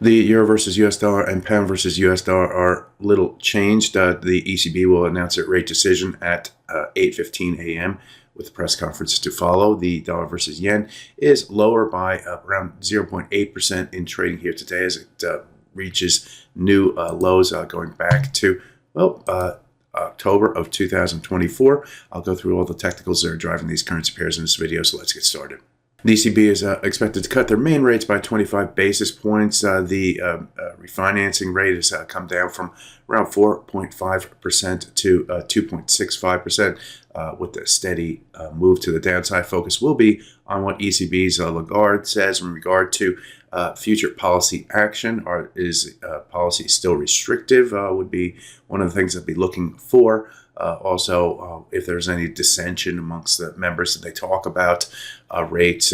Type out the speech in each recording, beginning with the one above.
The euro versus US dollar and pound versus US dollar are little changed. The ECB will announce its rate decision at 8:15 a.m. with the press conference to follow. The dollar versus yen is lower by around 0.8% in trading here today as it reaches new lows going back to, October of 2024. I'll go through all the technicals that are driving these currency pairs in this video, so let's get started. The ECB is expected to cut their main rates by 25 basis points. The refinancing rate has come down from around 4.5% to 2.65%, with a steady move to the downside. Focus will be on what ECB's Lagarde says in regard to future policy action. Is policy still restrictive? Would be one of the things I'd be looking for. Also, if there's any dissension amongst the members that they talk about rates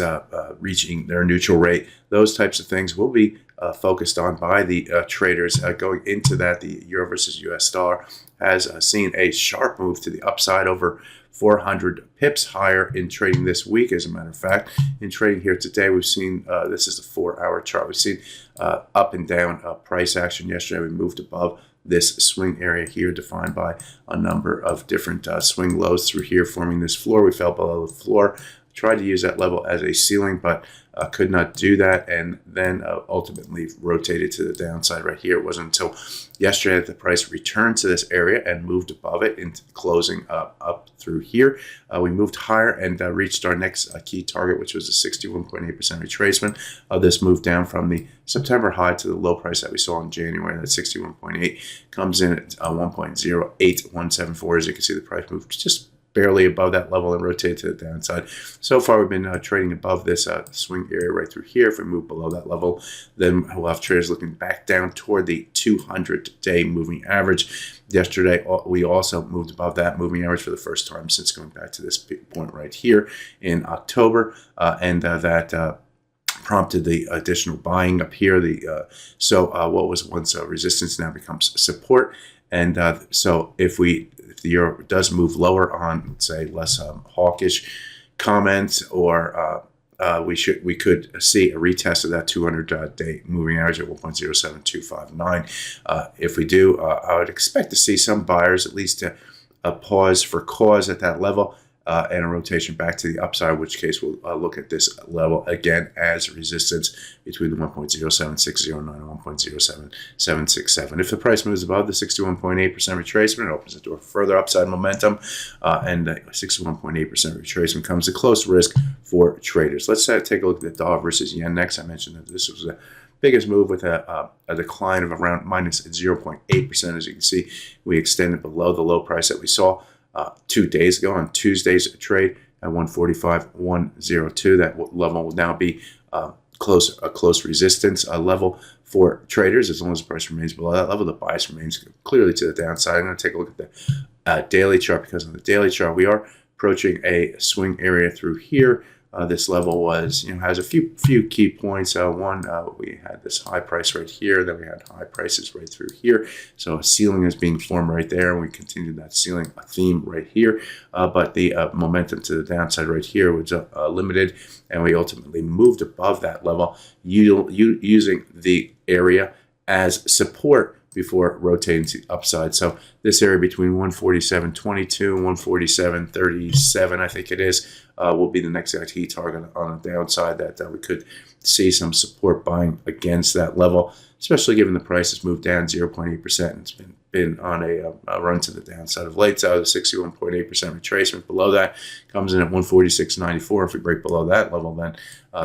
reaching their neutral rate, those types of things will be focused on by the traders. Going into that, the euro versus US dollar has seen a sharp move to the upside, over 400 pips higher in trading this week. As a matter of fact, in trading here today, we've seen, this is the 4-hour chart, we've seen up and down price action. Yesterday, we moved above this swing area here, defined by a number of different swing lows through here, forming this floor. We fell below the floor, tried to use that level as a ceiling, but could not do that, and then ultimately rotated to the downside right here. It wasn't until yesterday that the price returned to this area and moved above it into closing up through here. We moved higher and reached our next key target, which was a 61.8% retracement. This moved down from the September high to the low price that we saw in January. That 61.8 comes in at 1.08174. As you can see, the price moved just barely above that level and rotated to the downside. So far, we've been trading above this swing area right through here. If we move below that level, then we'll have traders looking back down toward the 200-day moving average. Yesterday, we also moved above that moving average for the first time since going back to this point right here in October, and that prompted the additional buying up here. What was once resistance now becomes support. And so if the euro does move lower on, let's say, less hawkish comments, or we could see a retest of that 200-day moving average at 1.07259. If we do, I would expect to see some buyers at least a pause for cause at that level, and a rotation back to the upside, in which case we'll look at this level again as resistance between the 1.07609 and 1.07767. If the price moves above the 61.8% retracement, it opens into a further upside momentum, and the 61.8% retracement comes a close risk for traders. Let's take a look at the dollar versus yen next. I mentioned that this was the biggest move with a decline of around minus 0.8%. As you can see, we extended below the low price that we saw 2 days ago on Tuesday's trade at 145.102. That level will now be a close resistance level for traders. As long as the price remains below that level, the bias remains clearly to the downside. I'm going to take a look at the daily chart, because on the daily chart we are approaching a swing area through here. This level has a few key points. One, we had this high price right here, then we had high prices right through here. So a ceiling is being formed right there, and we continued that ceiling theme right here. But the momentum to the downside right here was limited, and we ultimately moved above that level, using the area as support before rotating to the upside. So this area between 147.22 and 147.37, I think it is, will be the next key target on the downside, that we could see some support buying against that level, especially given the price has moved down 0.8%. It's been on a run to the downside of late. So the 61.8% retracement below that comes in at 146.94. If we break below that level, then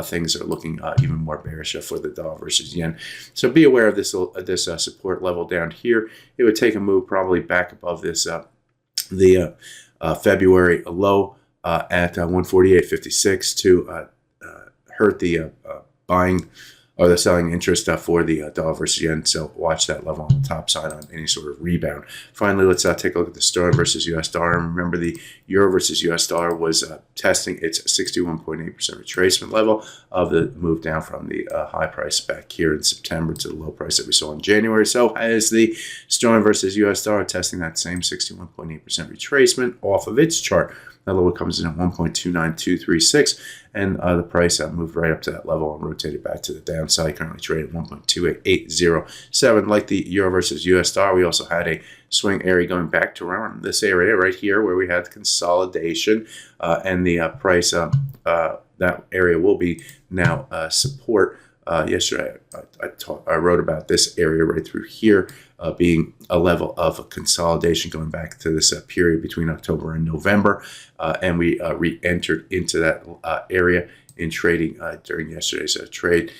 things are looking even more bearish for the dollar versus yen. So be aware of this support level down here. It would take a move probably back above this the February low at 148.56 to hurt the buying or the selling interest for the dollar versus yen. So watch that level on the top side on any sort of rebound. Finally, let's take a look at the sterling versus US dollar. And remember, the euro versus US dollar was testing its 61.8% retracement level of the move down from the high price back here in September to the low price that we saw in January. So as the sterling versus US dollar testing that same 61.8% retracement off of its chart That level comes in at 1.29236, and the price moved right up to that level and rotated back to the downside. Currently trading at 1.28807. Like the euro versus US dollar, we also had a swing area going back to around this area right here where we had consolidation, and the price, that area will be now support. Yesterday, I wrote about this area right through here being a level of consolidation going back to this period between October and November, and we re-entered into that area in trading during yesterday's trade.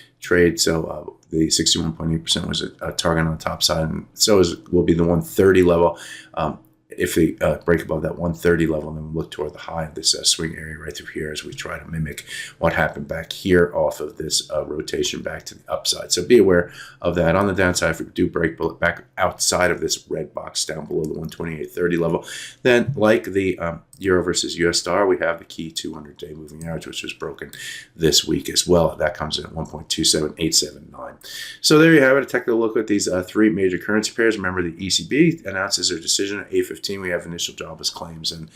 So the 61.8% was a target on the top side, and so will be the 130 level. If we break above that 130 level, then we look toward the high of this swing area right through here as we try to mimic what happened back here off of this rotation back to the upside. So be aware of that. On the downside, if we do break back outside of this red box down below the 128.30 level, then like the euro versus US dollar, we have the key 200-day moving average, which was broken this week as well. That comes in at 1.27879. So there you have it. A technical look at these three major currency pairs. Remember, the ECB announces their decision at 8:15. We have initial jobless claims and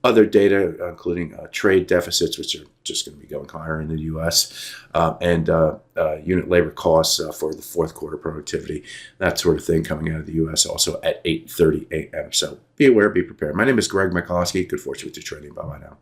other data, including trade deficits, which are just going to be going higher in the U.S., and unit labor costs for the fourth quarter productivity, that sort of thing coming out of the U.S. also at 8:30 a.m. So be aware, be prepared. My name is Greg Mikulski. Good fortune with your trading. Bye-bye now.